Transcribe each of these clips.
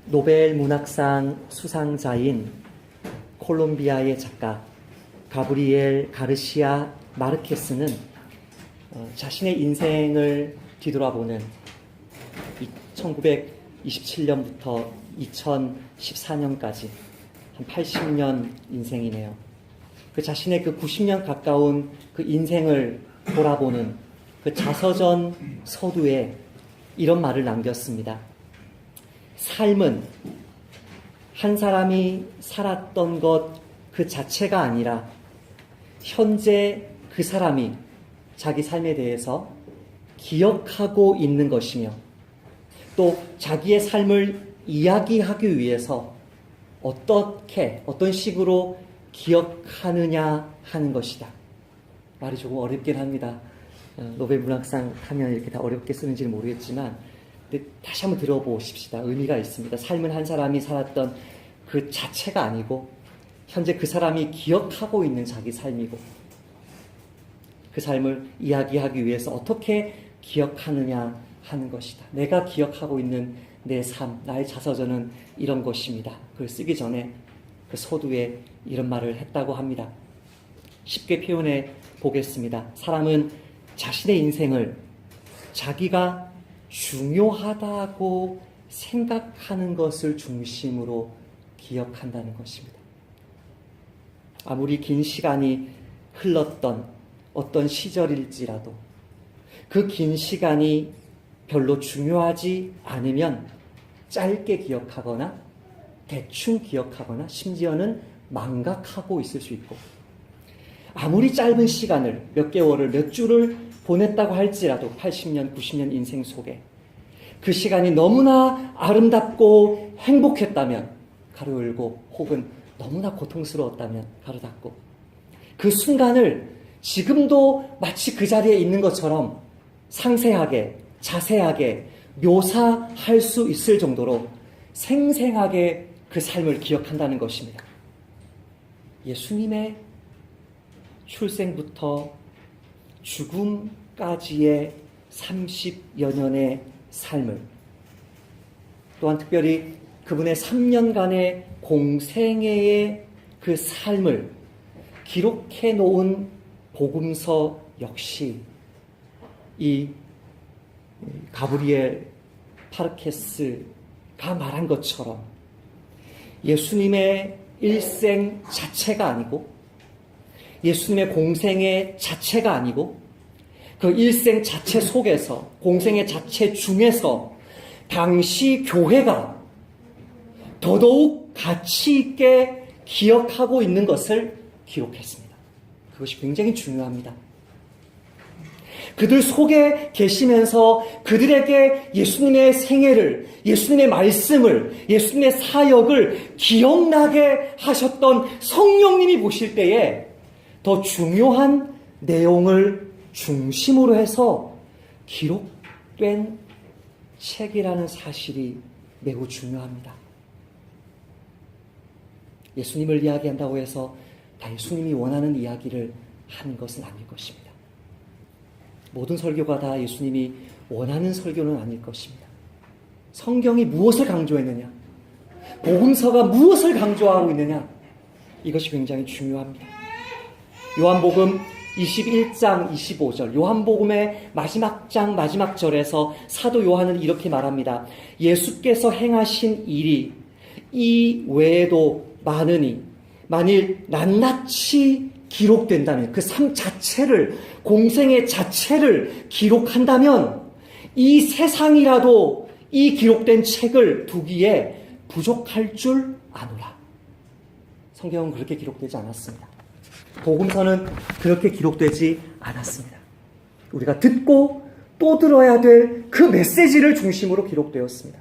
노벨 문학상 수상자인 콜롬비아의 작가 가브리엘 가르시아 마르케스는 자신의 인생을 뒤돌아보는 1927년부터 2014년까지 한 80년 인생이네요. 그 자신의 그 90년 가까운 그 인생을 돌아보는 그 자서전 서두에 이런 말을 남겼습니다. 삶은 한 사람이 살았던 것 그 자체가 아니라 현재 그 사람이 자기 삶에 대해서 기억하고 있는 것이며 또 자기의 삶을 이야기하기 위해서 어떤 식으로 기억하느냐 하는 것이다. 말이 조금 어렵긴 합니다. 노벨 문학상 하면 이렇게 다 어렵게 쓰는지는 모르겠지만 근데 다시 한번 들어보십시다. 의미가 있습니다. 삶은 한 사람이 살았던 그 자체가 아니고 현재 그 사람이 기억하고 있는 자기 삶이고 그 삶을 이야기하기 위해서 어떻게 기억하느냐 하는 것이다. 내가 기억하고 있는 내 삶, 나의 자서전은 이런 것입니다. 그걸 쓰기 전에 그 서두에 이런 말을 했다고 합니다. 쉽게 표현해 보겠습니다. 사람은 자신의 인생을 자기가 중요하다고 생각하는 것을 중심으로 기억한다는 것입니다. 아무리 긴 시간이 흘렀던 어떤 시절일지라도 그 긴 시간이 별로 중요하지 않으면 짧게 기억하거나 대충 기억하거나 심지어는 망각하고 있을 수 있고 아무리 짧은 시간을 몇 개월을 몇 주를 보냈다고 할지라도 80년, 90년 인생 속에 그 시간이 너무나 아름답고 행복했다면 가로 열고 혹은 너무나 고통스러웠다면 가로 닫고 그 순간을 지금도 마치 그 자리에 있는 것처럼 상세하게 자세하게 묘사할 수 있을 정도로 생생하게 그 삶을 기억한다는 것입니다. 예수님의 출생부터 죽음까지의 30여 년의 삶을 또한 특별히 그분의 3년간의 공생애의 그 삶을 기록해 놓은 복음서 역시 이 가브리엘 파르케스가 말한 것처럼 예수님의 일생 자체가 아니고 예수님의 공생애 자체가 아니고 그 일생 자체 속에서 공생애 자체 중에서 당시 교회가 더더욱 가치 있게 기억하고 있는 것을 기록했습니다. 그것이 굉장히 중요합니다. 그들 속에 계시면서 그들에게 예수님의 생애를, 예수님의 말씀을, 예수님의 사역을 기억나게 하셨던 성령님이 보실 때에 더 중요한 내용을 중심으로 해서 기록된 책이라는 사실이 매우 중요합니다. 예수님을 이야기한다고 해서 다 예수님이 원하는 이야기를 하는 것은 아닐 것입니다. 모든 설교가 다 예수님이 원하는 설교는 아닐 것입니다. 성경이 무엇을 강조했느냐? 복음서가 무엇을 강조하고 있느냐? 이것이 굉장히 중요합니다. 요한복음 21장 25절 요한복음의 마지막 장 마지막 절에서 사도 요한은 이렇게 말합니다. 예수께서 행하신 일이 이 외에도 많으니 만일 낱낱이 기록된다면 그 삶 자체를 공생의 자체를 기록한다면 이 세상이라도 이 기록된 책을 두기에 부족할 줄 아노라. 성경은 그렇게 기록되지 않았습니다. 복음서는 그렇게 기록되지 않았습니다. 우리가 듣고 또 들어야 될 그 메시지를 중심으로 기록되었습니다.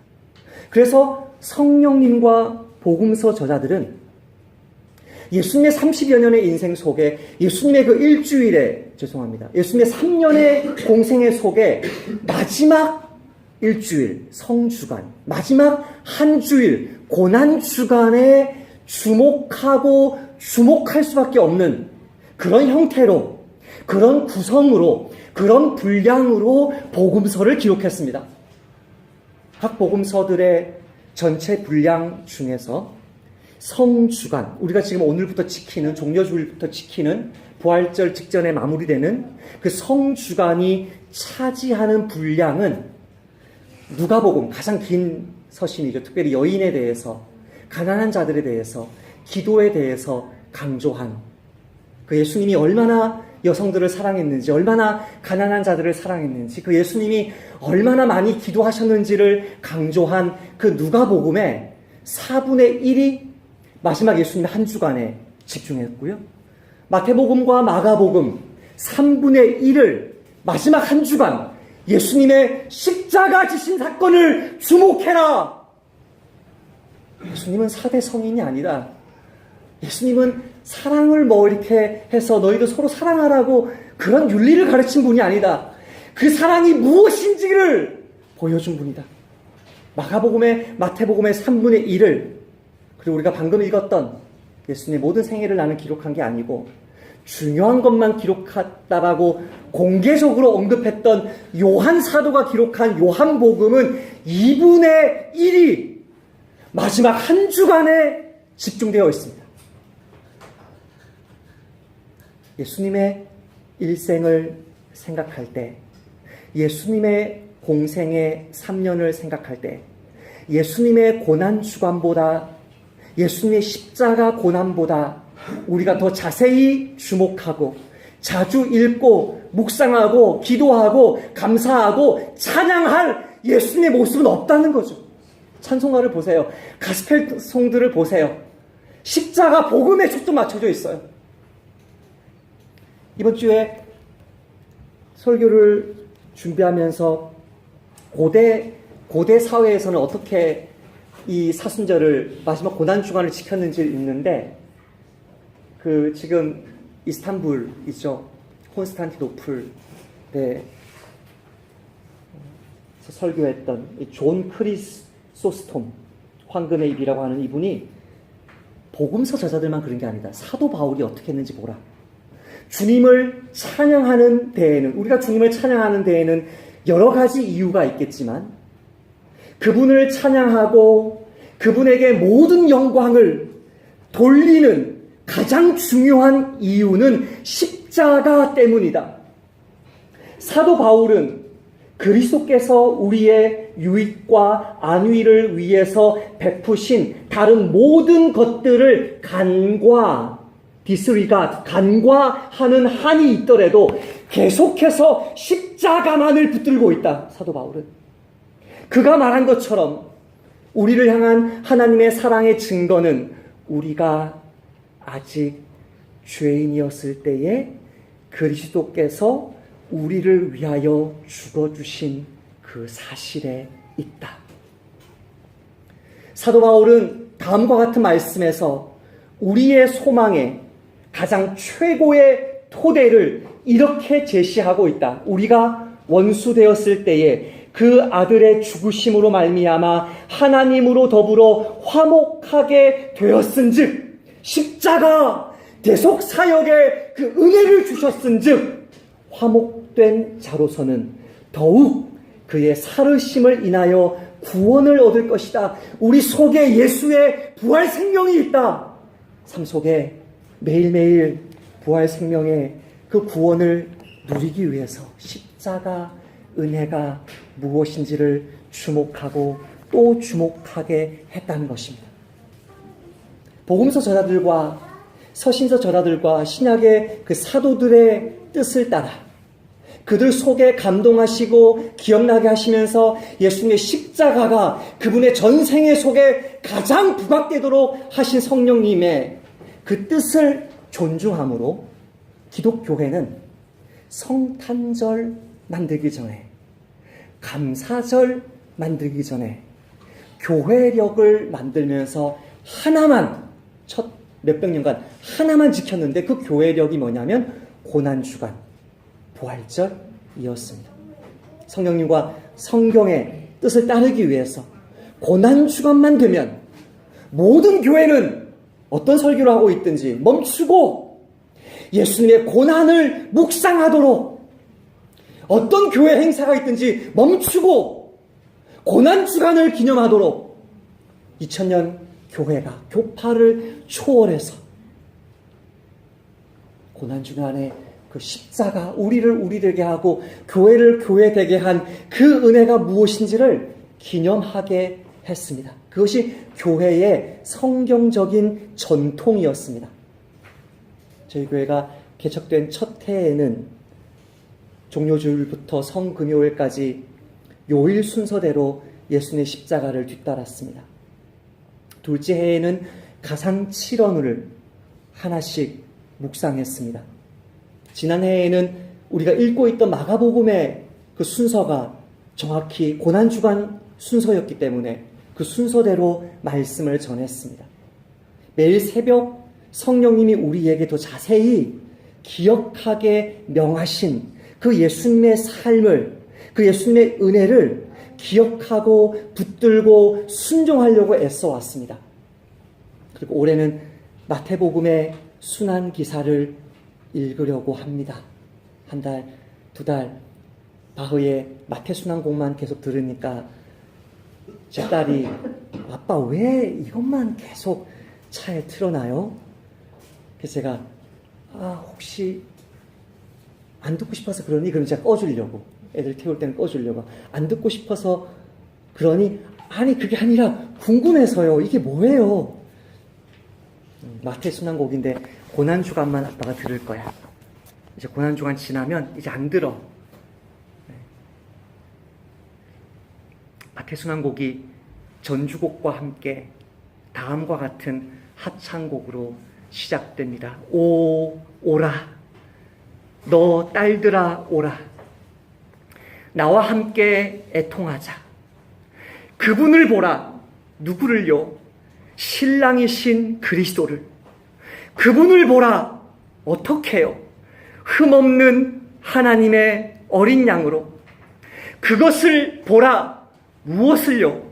그래서 성령님과 복음서 저자들은 예수님의 30여 년의 인생 속에 예수님의 그 일주일에 예수님의 3년의 공생애 속에 마지막 일주일 성주간 마지막 한 주일 고난주간에 주목할 수밖에 없는 그런 형태로 그런 구성으로 그런 분량으로 복음서를 기록했습니다. 각 복음서들의 전체 분량 중에서 성주간, 우리가 지금 오늘부터 지키는, 종려주일부터 지키는 부활절 직전에 마무리되는 그 성주간이 차지하는 분량은 누가복음, 가장 긴 서신이죠. 특별히 여인에 대해서, 가난한 자들에 대해서, 기도에 대해서 강조한, 그 예수님이 얼마나 여성들을 사랑했는지, 얼마나 가난한 자들을 사랑했는지, 그 예수님이 얼마나 많이 기도하셨는지를 강조한 그 누가복음의 4분의 1이 마지막 예수님의 한 주간에 집중했고요. 마태복음과 마가복음 3분의 1을 마지막 한 주간 예수님의 십자가 지신 사건을 주목해라. 예수님은 4대 성인이 아니다. 예수님은 사랑을 이렇게 해서 너희도 서로 사랑하라고 그런 윤리를 가르친 분이 아니다. 그 사랑이 무엇인지를 보여준 분이다. 마태복음의 3분의 1을, 그리고 우리가 방금 읽었던 예수님의 모든 생애를 나는 기록한 게 아니고 중요한 것만 기록했다라고 공개적으로 언급했던 요한 사도가 기록한 요한복음은 2분의 1이 마지막 한 주간에 집중되어 있습니다. 예수님의 일생을 생각할 때, 예수님의 공생의 3년을 생각할 때, 예수님의 고난 주간보다, 예수님의 십자가 고난보다 우리가 더 자세히 주목하고 자주 읽고 묵상하고 기도하고 감사하고 찬양할 예수님의 모습은 없다는 거죠. 찬송가를 보세요. 가스펠송들을 보세요. 십자가 복음에 초점 맞춰져 있어요. 이번 주에 설교를 준비하면서 고대 사회에서는 어떻게 이 사순절을, 마지막 고난주간을 지켰는지를 읽는데, 지금 이스탄불이죠. 콘스탄티노플에 설교했던 존 크리소스톰, 황금의 입이라고 하는 이분이 복음서 저자들만 그런 게 아니다. 사도 바울이 어떻게 했는지 보라. 주님을 찬양하는 데에는, 우리가 주님을 찬양하는 데에는 여러 가지 이유가 있겠지만, 그분을 찬양하고 그분에게 모든 영광을 돌리는 가장 중요한 이유는 십자가 때문이다. 사도 바울은 그리스도께서 우리의 유익과 안위를 위해서 베푸신 다른 모든 것들을 간과하는 한이 있더라도 계속해서 십자가만을 붙들고 있다. 사도 바울은. 그가 말한 것처럼 우리를 향한 하나님의 사랑의 증거는 우리가 아직 죄인이었을 때에 그리스도께서 우리를 위하여 죽어주신 그 사실에 있다. 사도 바울은 다음과 같은 말씀에서 우리의 소망의 가장 최고의 토대를 이렇게 제시하고 있다. 우리가 원수되었을 때에 그 아들의 죽으심으로 말미암아 하나님으로 더불어 화목하게 되었은즉, 십자가 대속 사역의 그 은혜를 주셨은즉, 화목된 자로서는 더욱 그의 살으심을 인하여 구원을 얻을 것이다. 우리 속에 예수의 부활 생명이 있다. 삶 속에 매일매일 부활 생명의 그 구원을 누리기 위해서 십자가 은혜가 무엇인지를 주목하고 또 주목하게 했다는 것입니다. 복음서 저자들과 서신서 저자들과 신약의 그 사도들의 뜻을 따라 그들 속에 감동하시고 기억나게 하시면서 예수님의 십자가가 그분의 전생애 속에 가장 부각되도록 하신 성령님의 그 뜻을 존중함으로 기독교회는 성탄절 만들기 전에, 감사절 만들기 전에 교회력을 만들면서 하나만, 첫 몇백 년간 하나만 지켰는데 그 교회력이 뭐냐면 고난주간, 부활절이었습니다. 성령님과 성경의 뜻을 따르기 위해서 고난주간만 되면 모든 교회는 어떤 설교를 하고 있든지 멈추고 예수님의 고난을 묵상하도록, 어떤 교회 행사가 있든지 멈추고 고난주간을 기념하도록 2000년 교회가 교파를 초월해서 고난주간에 그 십자가, 우리 되게 하고 교회를 교회되게 한 그 은혜가 무엇인지를 기념하게 했습니다. 그것이 교회의 성경적인 전통이었습니다. 저희 교회가 개척된 첫 해에는 종료주일부터 성금요일까지 요일 순서대로 예수님의 십자가를 뒤따랐습니다. 둘째 해에는 가상 7언을 하나씩 묵상했습니다. 지난 해에는 우리가 읽고 있던 마가복음의 그 순서가 정확히 고난주간 순서였기 때문에 그 순서대로 말씀을 전했습니다. 매일 새벽 성령님이 우리에게 더 자세히 기억하게 명하신 그 예수님의 삶을, 그 예수님의 은혜를 기억하고 붙들고 순종하려고 애써 왔습니다. 그리고 올해는 마태복음의 순환 기사를 읽으려고 합니다. 한 달, 두 달, 바흐의 마태순환곡만 계속 들으니까 제 딸이 아빠 왜 이것만 계속 차에 틀어놔요? 그래서 제가 혹시 안 듣고 싶어서 그러니? 그럼 제가 꺼주려고, 애들 태울 때는 꺼주려고, 안 듣고 싶어서 그러니? 아니 그게 아니라 궁금해서요. 이게 뭐예요? 마태순환곡인데 고난주간만 아빠가 들을 거야. 이제 고난주간 지나면 이제 안 들어. 마태순환곡이 전주곡과 함께 다음과 같은 합창곡으로 시작됩니다. 오라 너 딸들아 오라, 나와 함께 애통하자. 그분을 보라. 누구를요? 신랑이신 그리스도를. 그분을 보라. 어떻게요? 흠없는 하나님의 어린 양으로. 그것을 보라. 무엇을요?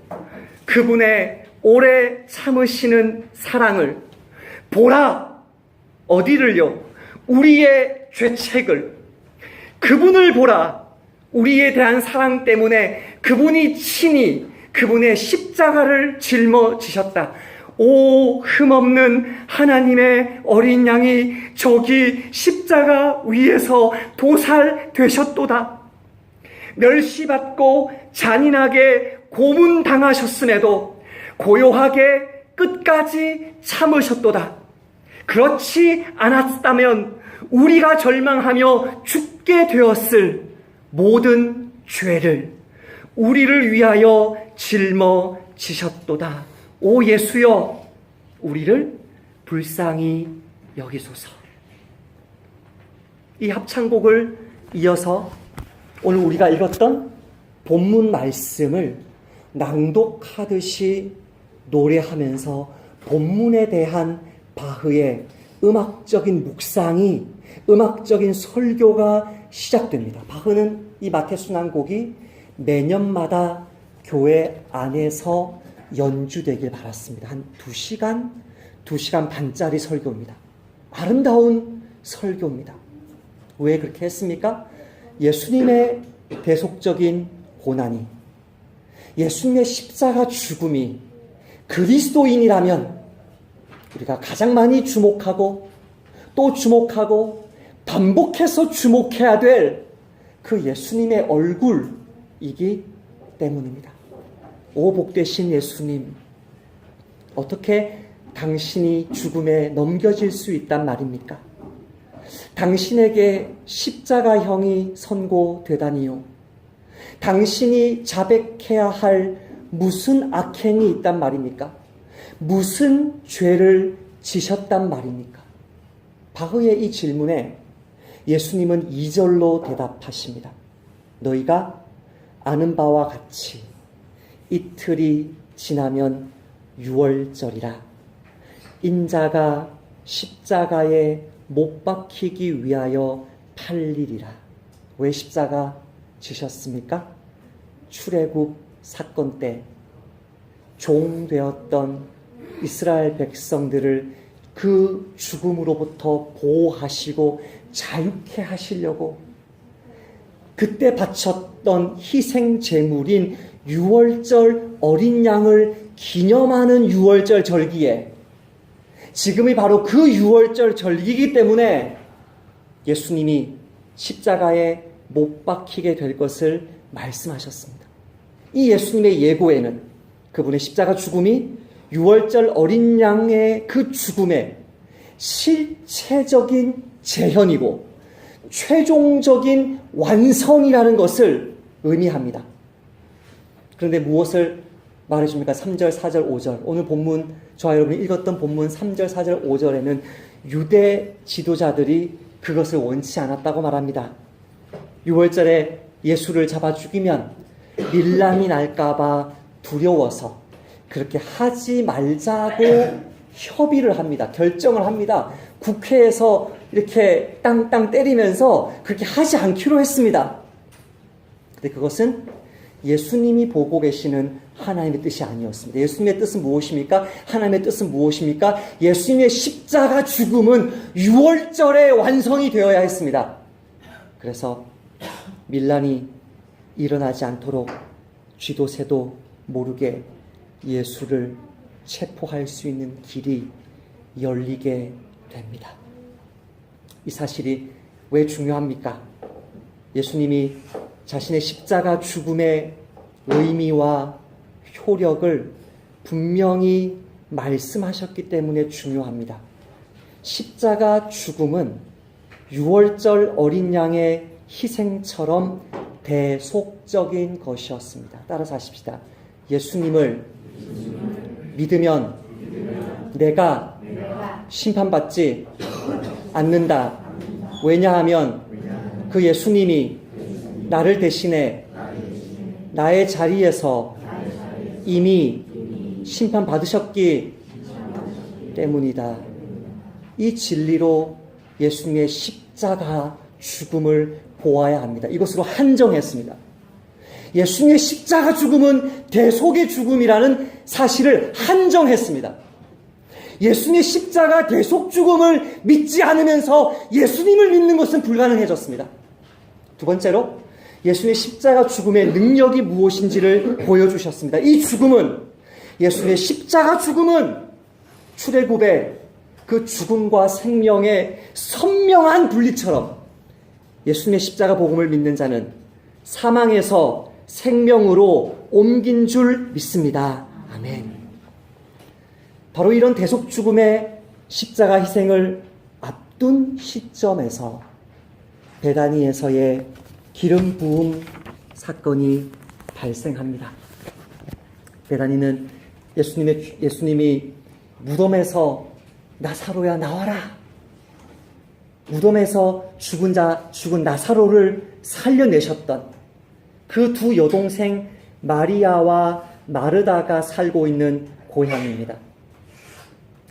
그분의 오래 참으시는 사랑을. 보라. 어디를요? 우리의 죄책을. 그분을 보라. 우리에 대한 사랑 때문에 그분이 친히 그분의 십자가를 짊어지셨다. 오 흠없는 하나님의 어린 양이 저기 십자가 위에서 도살되셨도다. 멸시받고 잔인하게 고문당하셨음에도 고요하게 끝까지 참으셨도다. 그렇지 않았다면 우리가 절망하며 죽게 되었을 모든 죄를 우리를 위하여 짊어지셨도다. 오 예수여, 우리를 불쌍히 여기소서. 이 합창곡을 이어서 오늘 우리가 읽었던 본문 말씀을 낭독하듯이 노래하면서 본문에 대한 바흐의 음악적인 묵상이, 음악적인 설교가 시작됩니다. 바흐는 이 마태순환곡이 매년마다 교회 안에서 연주되길 바랐습니다. 한 2시간, 2시간 반짜리 설교입니다. 아름다운 설교입니다. 왜 그렇게 했습니까? 예수님의 대속적인 고난이, 예수님의 십자가 죽음이 그리스도인이라면 우리가 가장 많이 주목하고 또 주목하고 반복해서 주목해야 될 그 예수님의 얼굴이기 때문입니다. 오 복되신 예수님, 어떻게 당신이 죽음에 넘겨질 수 있단 말입니까? 당신에게 십자가형이 선고되다니요. 당신이 자백해야 할 무슨 악행이 있단 말입니까? 무슨 죄를 지셨단 말입니까? 바흐의 이 질문에 예수님은 2절로 대답하십니다. 너희가 아는 바와 같이 이틀이 지나면 유월절이라. 인자가 십자가에 못 박히기 위하여 팔리리라. 왜 십자가 지셨습니까? 출애굽 사건 때 종 되었던 이스라엘 백성들을 그 죽음으로부터 보호하시고 자유케 하시려고 그때 바쳤던 희생 제물인 유월절 어린 양을 기념하는 유월절 절기에 지금이 바로 그 유월절 절기이기 때문에 예수님이 십자가에 못 박히게 될 것을 말씀하셨습니다. 이 예수님의 예고에는 그분의 십자가 죽음이 유월절 어린 양의 그 죽음의 실체적인 재현이고 최종적인 완성이라는 것을 의미합니다. 그런데 무엇을 말해줍니까? 3절, 4절, 5절. 오늘 본문, 저와 여러분이 읽었던 본문 3절, 4절, 5절에는 유대 지도자들이 그것을 원치 않았다고 말합니다. 6월절에 예수를 잡아 죽이면 밀란이 날까봐 두려워서 그렇게 하지 말자고 협의를 합니다. 결정을 합니다. 국회에서 이렇게 땅땅 때리면서 그렇게 하지 않기로 했습니다. 근데 그것은 예수님이 보고 계시는 하나님의 뜻이 아니었습니다. 예수님의 뜻은 무엇입니까? 하나님의 뜻은 무엇입니까? 예수님의 십자가 죽음은 6월절에 완성이 되어야 했습니다. 그래서 밀란이 일어나지 않도록 쥐도 새도 모르게 예수를 체포할 수 있는 길이 열리게 됩니다. 이 사실이 왜 중요합니까? 예수님이 자신의 십자가 죽음의 의미와 효력을 분명히 말씀하셨기 때문에 중요합니다. 십자가 죽음은 유월절 어린 양의 희생처럼 대속적인 것이었습니다. 따라서 하십시다. 예수님을 믿으면 내가 심판받지 않는다. 왜냐하면 그 예수님이 나를 대신해 나의 자리에서 이미 심판받으셨기 때문이다. 이 진리로 예수님의 십자가 죽음을 보아야 합니다. 이것으로 한정했습니다. 예수님의 십자가 죽음은 대속의 죽음이라는 사실을 한정했습니다. 예수님의 십자가 대속 죽음을 믿지 않으면서 예수님을 믿는 것은 불가능해졌습니다. 두 번째로 예수님의 십자가 죽음의 능력이 무엇인지를 보여주셨습니다. 이 죽음은, 예수님의 십자가 죽음은 출애굽의 그 죽음과 생명의 선명한 분리처럼 예수님의 십자가 복음을 믿는 자는 사망에서 생명으로 옮긴 줄 믿습니다. 아멘. 바로 이런 대속 죽음의 십자가 희생을 앞둔 시점에서 베다니에서의 기름 부음 사건이 발생합니다. 베다니는 예수님이 무덤에서 나사로야 나와라. 무덤에서 죽은 나사로를 살려내셨던 그 두 여동생 마리아와 마르다가 살고 있는 고향입니다.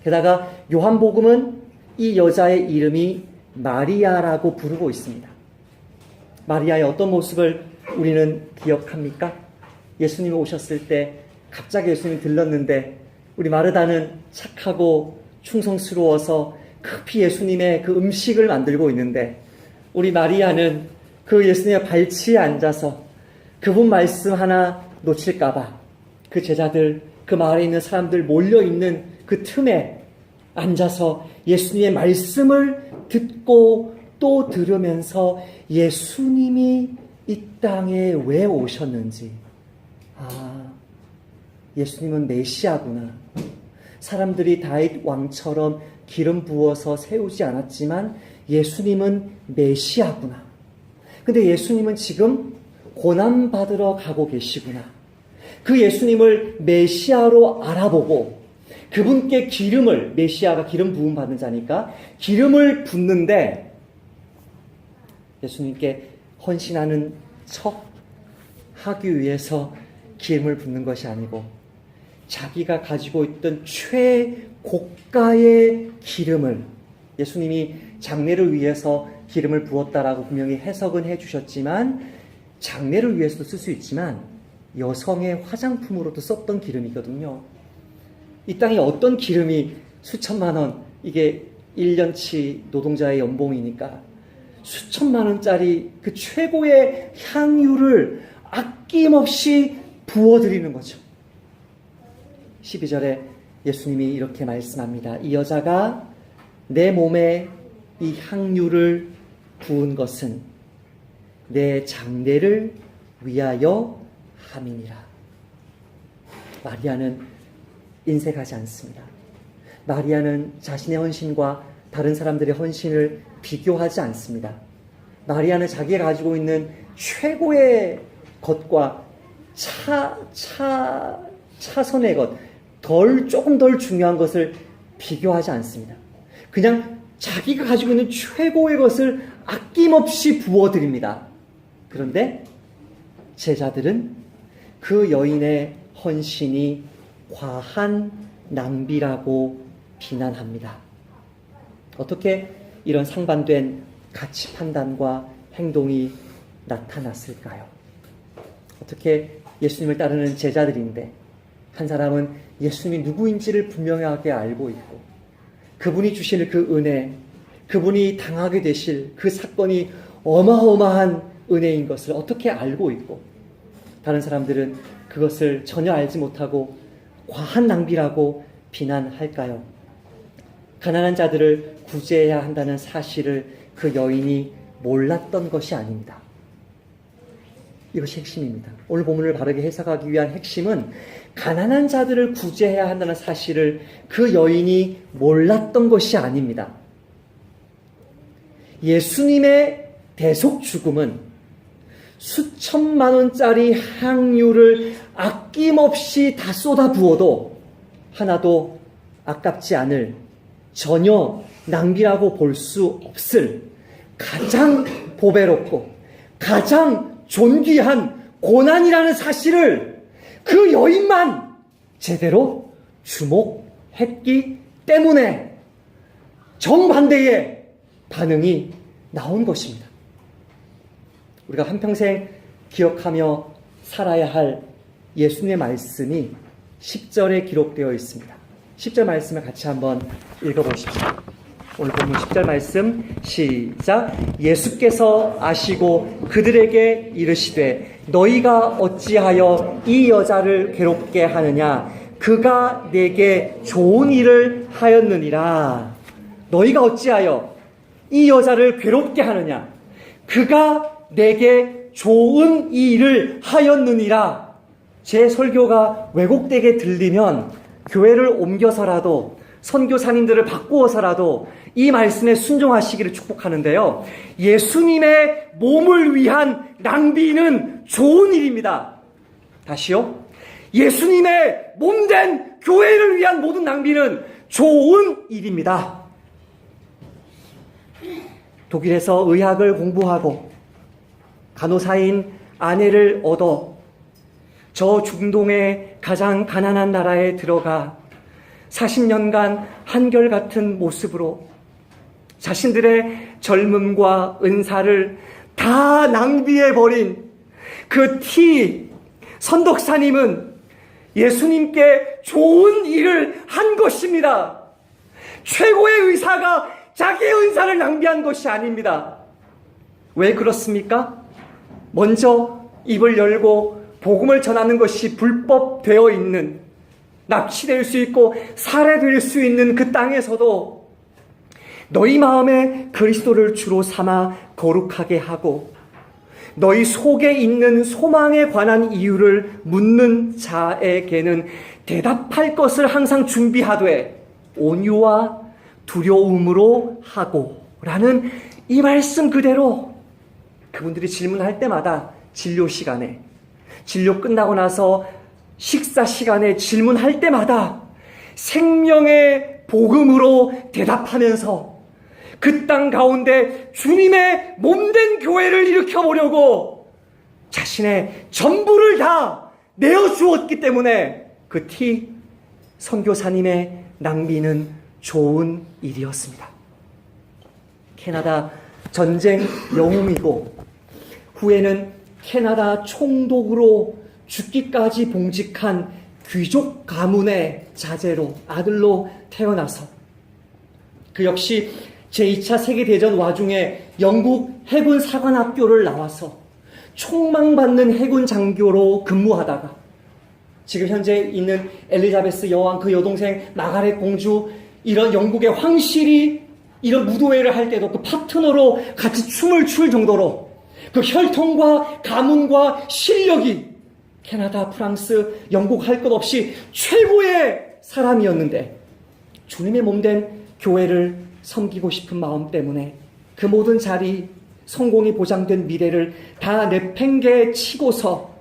게다가 요한복음은 이 여자의 이름이 마리아라고 부르고 있습니다. 마리아의 어떤 모습을 우리는 기억합니까? 예수님이 오셨을 때 갑자기 예수님이 들렀는데 우리 마르다는 착하고 충성스러워서 급히 예수님의 그 음식을 만들고 있는데 우리 마리아는 그 예수님의 발치에 앉아서 그분 말씀 하나 놓칠까봐 그 제자들, 그 마을에 있는 사람들 몰려있는 그 틈에 앉아서 예수님의 말씀을 듣고 또 들으면서 예수님이 이 땅에 왜 오셨는지, 예수님은 메시아구나. 사람들이 다윗 왕처럼 기름 부어서 세우지 않았지만 예수님은 메시아구나. 근데 예수님은 지금 고난받으러 가고 계시구나. 그 예수님을 메시아로 알아보고 그분께 기름을, 메시아가 기름 부음 받는 자니까 기름을 붓는데 예수님께 헌신하는 척 하기 위해서 기름을 붓는 것이 아니고 자기가 가지고 있던 최고가의 기름을, 예수님이 장례를 위해서 기름을 부었다라고 분명히 해석은 해주셨지만 장례를 위해서도 쓸 수 있지만 여성의 화장품으로도 썼던 기름이거든요. 이 땅에 어떤 기름이 수천만 원, 이게 1년치 노동자의 연봉이니까 수천만 원짜리 그 최고의 향유를 아낌없이 부어드리는 거죠. 12절에 예수님이 이렇게 말씀합니다. 이 여자가 내 몸에 이 향유를 부은 것은 내 장례를 위하여 함이니라. 마리아는 인색하지 않습니다. 마리아는 자신의 헌신과 다른 사람들의 헌신을 비교하지 않습니다. 마리아는 자기가 가지고 있는 최고의 것과 차선의 것, 조금 덜 중요한 것을 비교하지 않습니다. 그냥 자기가 가지고 있는 최고의 것을 아낌없이 부어드립니다. 그런데 제자들은 그 여인의 헌신이 과한 낭비라고 비난합니다. 어떻게 이런 상반된 가치 판단과 행동이 나타났을까요? 어떻게 예수님을 따르는 제자들인데 한 사람은 예수님이 누구인지를 분명하게 알고 있고 그분이 주실 그 은혜, 그분이 당하게 되실 그 사건이 어마어마한 은혜인 것을 어떻게 알고 있고 다른 사람들은 그것을 전혀 알지 못하고 과한 낭비라고 비난할까요? 가난한 자들을 구제해야 한다는 사실을 그 여인이 몰랐던 것이 아닙니다. 이것이 핵심입니다. 오늘 본문을 바르게 해석하기 위한 핵심은 가난한 자들을 구제해야 한다는 사실을 그 여인이 몰랐던 것이 아닙니다. 예수님의 대속 죽음은 수천만 원짜리 향유를 아낌없이 다 쏟아 부어도 하나도 아깝지 않을, 전혀 낭비라고 볼 수 없을 가장 보배롭고 가장 존귀한 고난이라는 사실을 그 여인만 제대로 주목했기 때문에 정반대의 반응이 나온 것입니다. 우리가 한평생 기억하며 살아야 할 예수님의 말씀이 10절에 기록되어 있습니다. 10절 말씀을 같이 한번 읽어보십시오. 오늘 본문 10절 말씀 시작. 예수께서 아시고 그들에게 이르시되 너희가 어찌하여 이 여자를 괴롭게 하느냐 그가 내게 좋은 일을 하였느니라. 너희가 어찌하여 이 여자를 괴롭게 하느냐 그가 내게 좋은 일을 하였느니라. 제 설교가 왜곡되게 들리면 교회를 옮겨서라도 선교사님들을 바꾸어서라도 이 말씀에 순종하시기를 축복하는데요. 예수님의 몸을 위한 낭비는 좋은 일입니다. 다시요. 예수님의 몸된 교회를 위한 모든 낭비는 좋은 일입니다. 독일에서 의학을 공부하고 간호사인 아내를 얻어 저 중동의 가장 가난한 나라에 들어가 40년간 한결같은 모습으로 자신들의 젊음과 은사를 다 낭비해버린 그 선덕사님은 예수님께 좋은 일을 한 것입니다. 최고의 의사가 자기의 은사를 낭비한 것이 아닙니다. 왜 그렇습니까? 먼저 입을 열고 복음을 전하는 것이 불법되어 있는, 납치될 수 있고 살해될 수 있는 그 땅에서도 너희 마음에 그리스도를 주로 삼아 거룩하게 하고 너희 속에 있는 소망에 관한 이유를 묻는 자에게는 대답할 것을 항상 준비하되 온유와 두려움으로 하고 라는 이 말씀 그대로 그분들이 질문할 때마다 진료 시간에, 진료 끝나고 나서 식사 시간에 질문할 때마다 생명의 복음으로 대답하면서 그 땅 가운데 주님의 몸된 교회를 일으켜보려고 자신의 전부를 다 내어주었기 때문에 그 선교사님의 낭비는 좋은 일이었습니다. 캐나다 전쟁 영웅이고 후에는 캐나다 총독으로 죽기까지 봉직한 귀족 가문의 자제로 아들로 태어나서 그 역시 제2차 세계대전 와중에 영국 해군 사관학교를 나와서 총망받는 해군 장교로 근무하다가 지금 현재 있는 엘리자베스 여왕, 그 여동생 마가렛 공주, 이런 영국의 황실이 이런 무도회를 할 때도 그 파트너로 같이 춤을 출 정도로 그 혈통과 가문과 실력이 캐나다, 프랑스, 영국 할 것 없이 최고의 사람이었는데 주님의 몸된 교회를 섬기고 싶은 마음 때문에 그 모든 자리, 성공이 보장된 미래를 다 내팽개에 치고서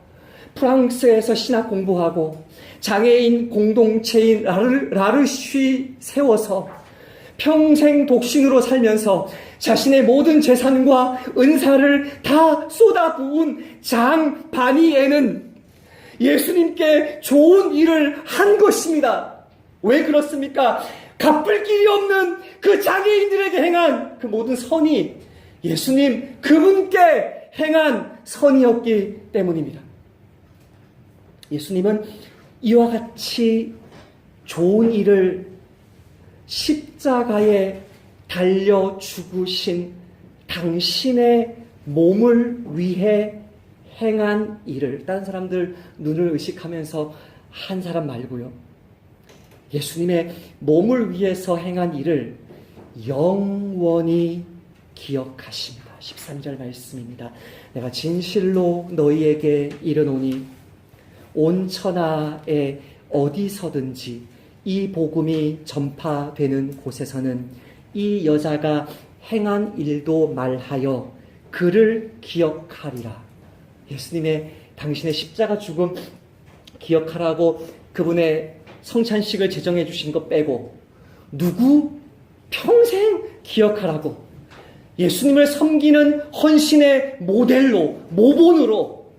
프랑스에서 신학 공부하고 장애인 공동체인 라르쉬 세워서 평생 독신으로 살면서 자신의 모든 재산과 은사를 다 쏟아부은 장 바니에는 예수님께 좋은 일을 한 것입니다. 왜 그렇습니까? 갚을 길이 없는 그 장애인들에게 행한 그 모든 선이 예수님 그분께 행한 선이었기 때문입니다. 예수님은 이와 같이 좋은 일을 십자가에 달려 죽으신 당신의 몸을 위해 행한 일을, 다른 사람들 눈을 의식하면서 한 사람 말고요, 예수님의 몸을 위해서 행한 일을 영원히 기억하십니다. 13절 말씀입니다. 내가 진실로 너희에게 이르노니 온 천하에 어디서든지 이 복음이 전파되는 곳에서는 이 여자가 행한 일도 말하여 그를 기억하리라. 예수님의 당신의 십자가 죽음 기억하라고 그분의 성찬식을 제정해 주신 것 빼고 누구 평생 기억하라고 예수님을 섬기는 헌신의 모델로, 모본으로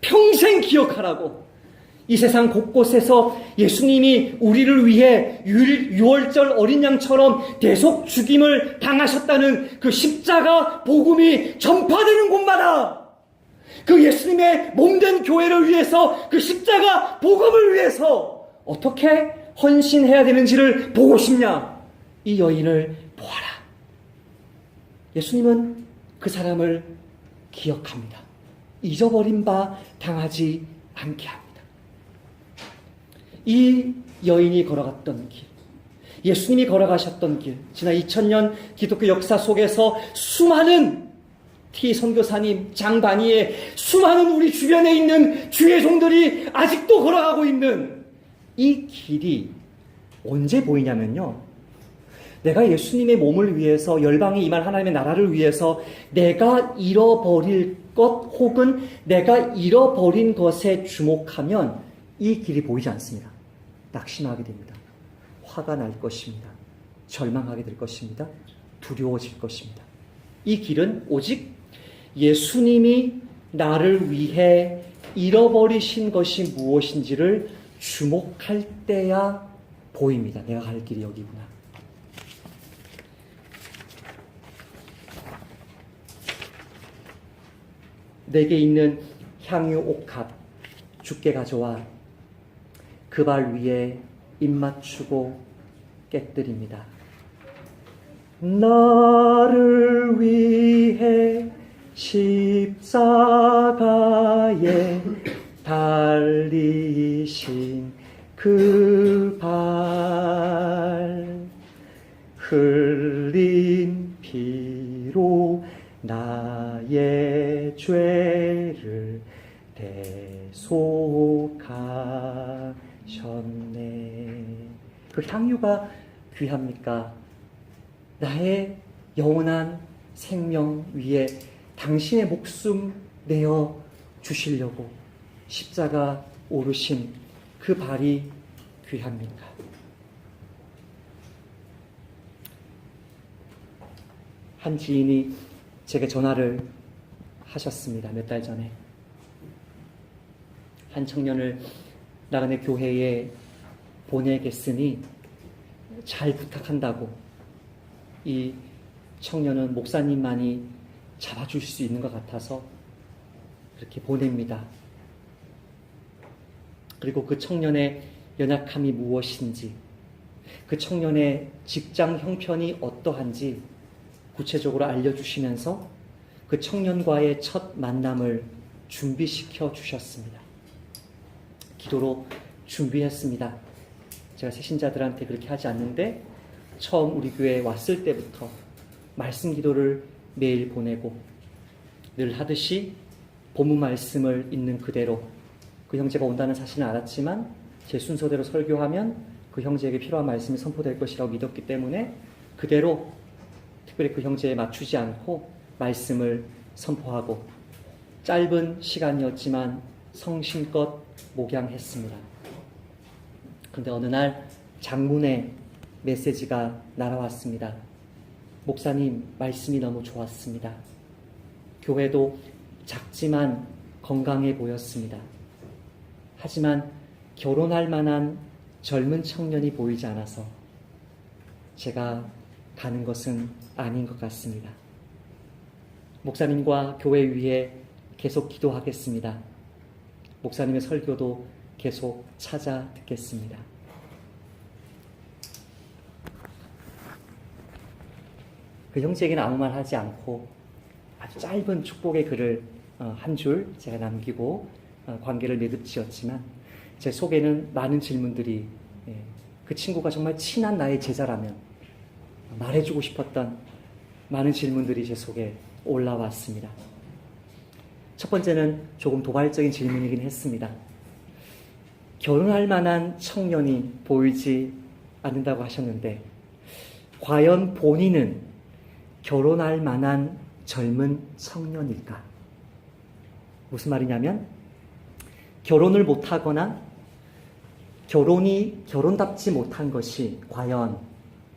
평생 기억하라고 이 세상 곳곳에서 예수님이 우리를 위해 유월절 어린 양처럼 대속 죽임을 당하셨다는 그 십자가 복음이 전파되는 곳마다 그 예수님의 몸된 교회를 위해서, 그 십자가 복음을 위해서 어떻게 헌신해야 되는지를 보고 싶냐? 이 여인을 보아라. 예수님은 그 사람을 기억합니다. 잊어버린 바 당하지 않게 합니다. 이 여인이 걸어갔던 길, 예수님이 걸어가셨던 길, 지난 2000년 기독교 역사 속에서 수많은 선교사님, 장반이의 수많은 우리 주변에 있는 주의 종들이 아직도 걸어가고 있는 이 길이 언제 보이냐면요, 내가 예수님의 몸을 위해서, 열방에 임할 하나님의 나라를 위해서 내가 잃어버릴 것 혹은 내가 잃어버린 것에 주목하면 이 길이 보이지 않습니다. 낙심하게 됩니다. 화가 날 것입니다. 절망하게 될 것입니다. 두려워질 것입니다. 이 길은 오직 예수님이 나를 위해 잃어버리신 것이 무엇인지를 주목할 때야 보입니다. 내가 갈 길이 여기구나. 내게 있는 향유 옥합 주께 가져와 그 발 위에 입 맞추고 깨뜨립니다. 나를 위해 십자가에 달리신 그 발, 흘린 피로 나의 죄를 대속하셨네. 그 향유가 귀합니까? 나의 영원한 생명 위에 당신의 목숨 내어 주시려고 십자가 오르신 그 발이 귀합니까? 한 지인이 제게 전화를 하셨습니다. 몇 달 전에. 한 청년을 나그네 교회에 보내겠으니 잘 부탁한다고. 이 청년은 목사님만이 잡아줄 수 있는 것 같아서 그렇게 보냅니다. 그리고 그 청년의 연약함이 무엇인지, 그 청년의 직장 형편이 어떠한지 구체적으로 알려주시면서 그 청년과의 첫 만남을 준비시켜 주셨습니다. 기도로 준비했습니다. 제가 새신자들한테 그렇게 하지 않는데 처음 우리 교회에 왔을 때부터 말씀 기도를 매일 보내고 늘 하듯이 본문 말씀을 있는 그대로 그 형제가 온다는 사실은 알았지만 제 순서대로 설교하면 그 형제에게 필요한 말씀이 선포될 것이라고 믿었기 때문에 그대로 특별히 그 형제에 맞추지 않고 말씀을 선포하고 짧은 시간이었지만 성심껏 목양했습니다. 그런데 어느 날 장문의 메시지가 날아왔습니다. 목사님, 말씀이 너무 좋았습니다. 교회도 작지만 건강해 보였습니다. 하지만 결혼할 만한 젊은 청년이 보이지 않아서 제가 가는 것은 아닌 것 같습니다. 목사님과 교회 위에 계속 기도하겠습니다. 목사님의 설교도 계속 찾아 듣겠습니다. 그 형제에게는 아무 말 하지 않고 아주 짧은 축복의 글을 한 줄 제가 남기고 관계를 매듭지었지만 제 속에는 많은 질문들이 그 친구가 정말 친한 나의 제자라면 말해주고 싶었던 많은 질문들이 제 속에 올라왔습니다. 첫 번째는 조금 도발적인 질문이긴 했습니다. 결혼할 만한 청년이 보이지 않는다고 하셨는데 과연 본인은 결혼할 만한 젊은 청년일까? 무슨 말이냐면 결혼을 못하거나 결혼이 결혼답지 못한 것이 과연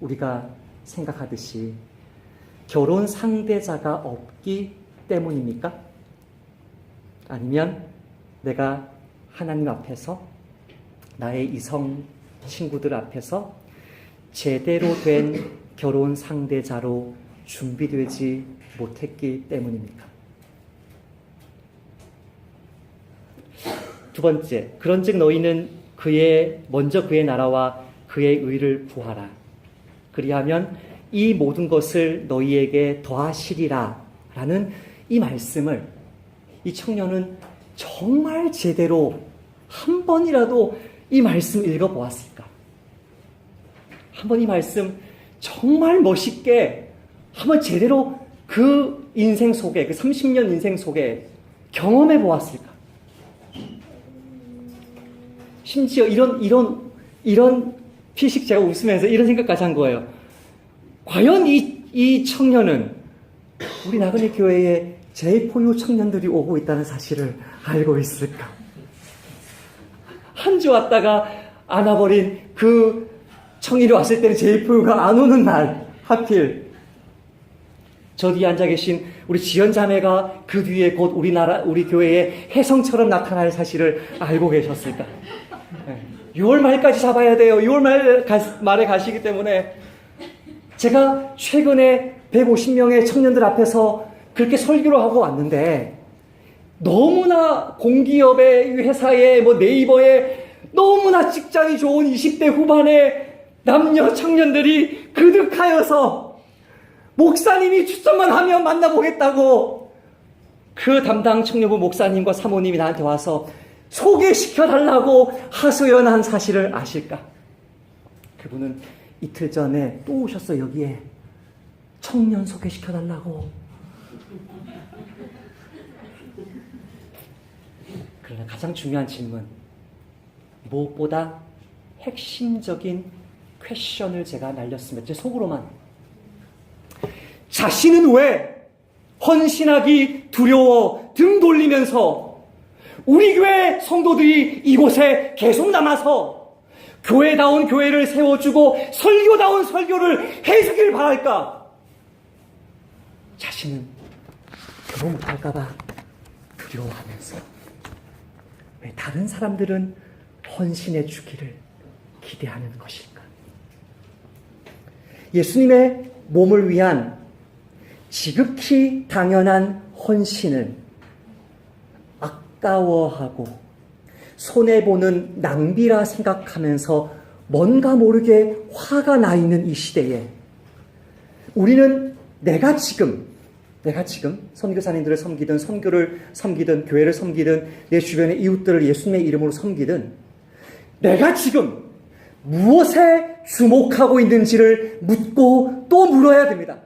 우리가 생각하듯이 결혼 상대자가 없기 때문입니까? 아니면 내가 하나님 앞에서 나의 이성 친구들 앞에서 제대로 된 결혼 상대자로 준비되지 못했기 때문입니까? 두 번째, 그런즉 너희는 먼저 그의 나라와 그의 의를 구하라. 그리하면 이 모든 것을 너희에게 더하시리라 라는 이 말씀을 이 청년은 정말 제대로 한 번이라도 이 말씀 읽어보았을까? 한 번 이 말씀 정말 멋있게 한번 제대로 그 인생 속에, 그 30년 인생 속에 경험해 보았을까? 심지어 이런 피식 제가 웃으면서 이런 생각까지 한 거예요. 과연 이 청년은 우리 나그네 교회에 제4유 청년들이 오고 있다는 사실을 알고 있을까? 한 주 왔다가 안 와버린 그 청일이 왔을 때는 제4유가 안 오는 날 하필 저 뒤에 앉아 계신 우리 지연 자매가 그 뒤에 곧 우리 교회의 혜성처럼 나타날 사실을 알고 계셨을까? 6월 말까지 잡아야 돼요. 6월 말에 가시기 때문에 제가 최근에 150명의 청년들 앞에서 그렇게 설교를 하고 왔는데 너무나 공기업의 회사에 네이버에 너무나 직장이 좋은 20대 후반의 남녀 청년들이 그득하여서 목사님이 추천만 하면 만나보겠다고 그 담당 청년부 목사님과 사모님이 나한테 와서 소개시켜달라고 하소연한 사실을 아실까? 그분은 이틀 전에 또 오셨어. 여기에 청년 소개시켜달라고. 그러나 가장 중요한 질문, 무엇보다 핵심적인 퀘션을 제가 날렸습니다. 제 속으로만. 자신은 왜 헌신하기 두려워 등 돌리면서 우리 교회 성도들이 이곳에 계속 남아서 교회다운 교회를 세워주고 설교다운 설교를 해주길 바랄까? 자신은 결혼 못할까봐 두려워하면서 왜 다른 사람들은 헌신해 주기를 기대하는 것일까? 예수님의 몸을 위한 지극히 당연한 헌신을 아까워하고 손해보는 낭비라 생각하면서 뭔가 모르게 화가 나 있는 이 시대에 우리는 내가 지금 선교사님들을 섬기든 선교를 섬기든 교회를 섬기든 내 주변의 이웃들을 예수님의 이름으로 섬기든 내가 지금 무엇에 주목하고 있는지를 묻고 또 물어야 됩니다.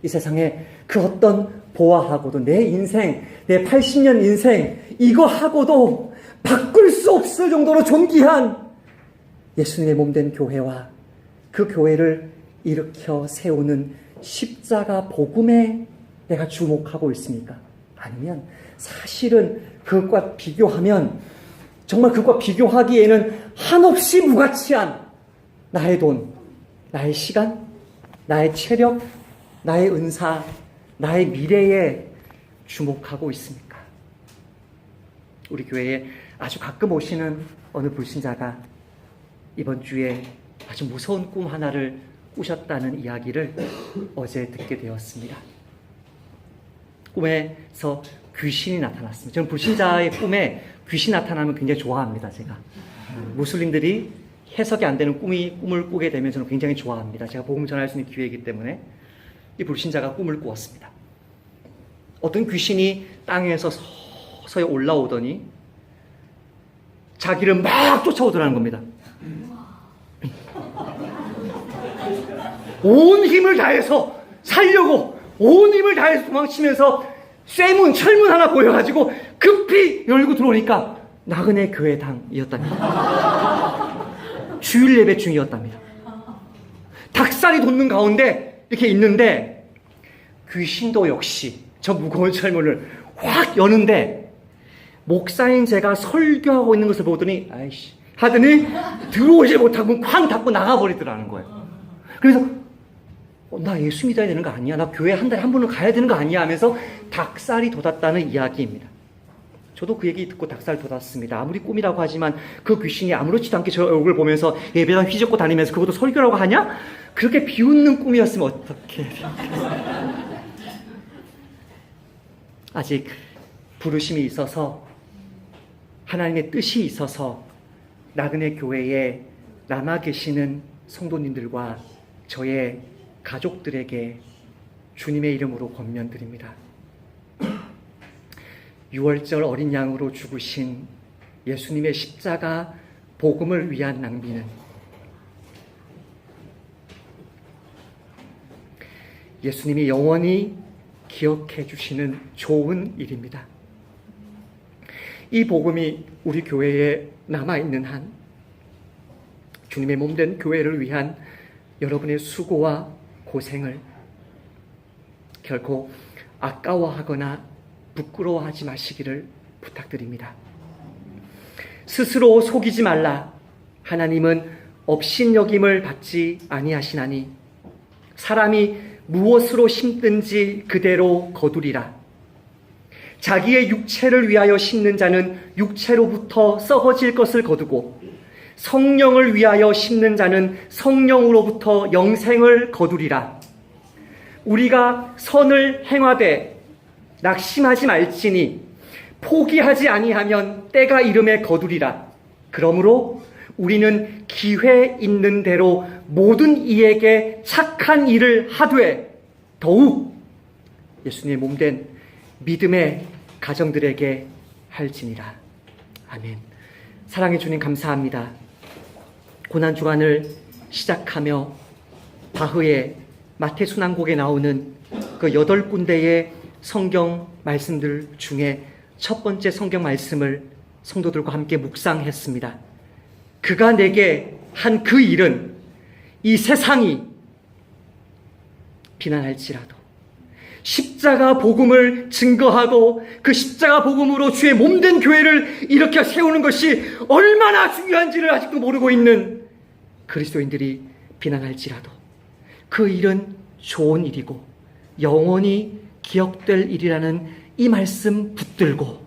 이 세상에 그 어떤 보아하고도 내 인생, 내 80년 인생 이거 하고도 바꿀 수 없을 정도로 존귀한 예수님의 몸된 교회와 그 교회를 일으켜 세우는 십자가 복음에 내가 주목하고 있습니까? 아니면 사실은 그것과 비교하면 정말 그것과 비교하기에는 한없이 무가치한 나의 돈, 나의 시간, 나의 체력, 나의 은사, 나의 미래에 주목하고 있습니까? 우리 교회에 아주 가끔 오시는 어느 불신자가 이번 주에 아주 무서운 꿈 하나를 꾸셨다는 이야기를 어제 듣게 되었습니다. 꿈에서 귀신이 나타났습니다. 저는 불신자의 꿈에 귀신 나타나면 굉장히 좋아합니다. 제가 무슬림들이 해석이 안 되는 꿈을 꾸게 되면 저는 굉장히 좋아합니다. 제가 복음 전할 수 있는 기회이기 때문에 이 불신자가 꿈을 꾸었습니다. 어떤 귀신이 땅에서 서서히 올라오더니 자기를 막 쫓아오더라는 겁니다. 온 힘을 다해서 살려고 온 힘을 다해서 도망치면서 쇠문, 철문 하나 보여가지고 급히 열고 들어오니까 나그네 교회당이었답니다. 주일 예배 중이었답니다. 닭살이 돋는 가운데 이렇게 있는데 귀신도 역시 저 무거운 철문을 확 여는데 목사인 제가 설교하고 있는 것을 보더니 아이씨 하더니 들어오지 못하고 쾅 닫고 나가버리더라는 거예요. 그래서 나 예수 믿어야 되는 거 아니야? 나 교회 한 달에 한 번은 가야 되는 거 아니야? 하면서 닭살이 돋았다는 이야기입니다. 저도 그 얘기 듣고 닭살 돋았습니다. 아무리 꿈이라고 하지만 그 귀신이 아무렇지도 않게 저 얼굴 보면서 예배당 휘젓고 다니면서 그것도 설교라고 하냐? 그렇게 비웃는 꿈이었으면 어떡해. 아직 부르심이 있어서 하나님의 뜻이 있어서 나그네 교회에 남아 계시는 성도님들과 저의 가족들에게 주님의 이름으로 권면드립니다. 6월절 어린 양으로 죽으신 예수님의 십자가 복음을 위한 낭비는 예수님이 영원히 기억해 주시는 좋은 일입니다. 이 복음이 우리 교회에 남아있는 한 주님의 몸된 교회를 위한 여러분의 수고와 고생을 결코 아까워하거나 부끄러워하지 마시기를 부탁드립니다. 스스로 속이지 말라. 하나님은 업신여김을 받지 아니하시나니 사람이 무엇으로 심든지 그대로 거두리라. 자기의 육체를 위하여 심는 자는 육체로부터 썩어질 것을 거두고 성령을 위하여 심는 자는 성령으로부터 영생을 거두리라. 우리가 선을 행하되 낙심하지 말지니 포기하지 아니하면 때가 이름에 거두리라. 그러므로 우리는 기회 있는 대로 모든 이에게 착한 일을 하되 더욱 예수님의 몸된 믿음의 가정들에게 할지니라. 아멘. 사랑해 주님 감사합니다. 고난주간을 시작하며 바흐의 마태순환곡에 나오는 그 8군데의 성경 말씀들 중에 첫 번째 성경 말씀을 성도들과 함께 묵상했습니다. 그가 내게 한 그 일은 이 세상이 비난할지라도 십자가 복음을 증거하고 그 십자가 복음으로 주의 몸된 교회를 일으켜 세우는 것이 얼마나 중요한지를 아직도 모르고 있는 그리스도인들이 비난할지라도 그 일은 좋은 일이고 영원히 기억될 일이라는 이 말씀 붙들고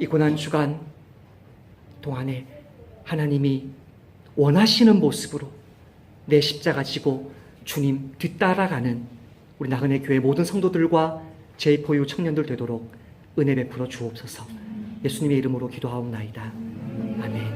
이 고난주간 동안에 하나님이 원하시는 모습으로 내 십자가 지고 주님 뒤따라가는 우리 나그네 교회 모든 성도들과 제4유 청년들 되도록 은혜 베풀어 주옵소서. 예수님의 이름으로 기도하옵나이다. 아멘.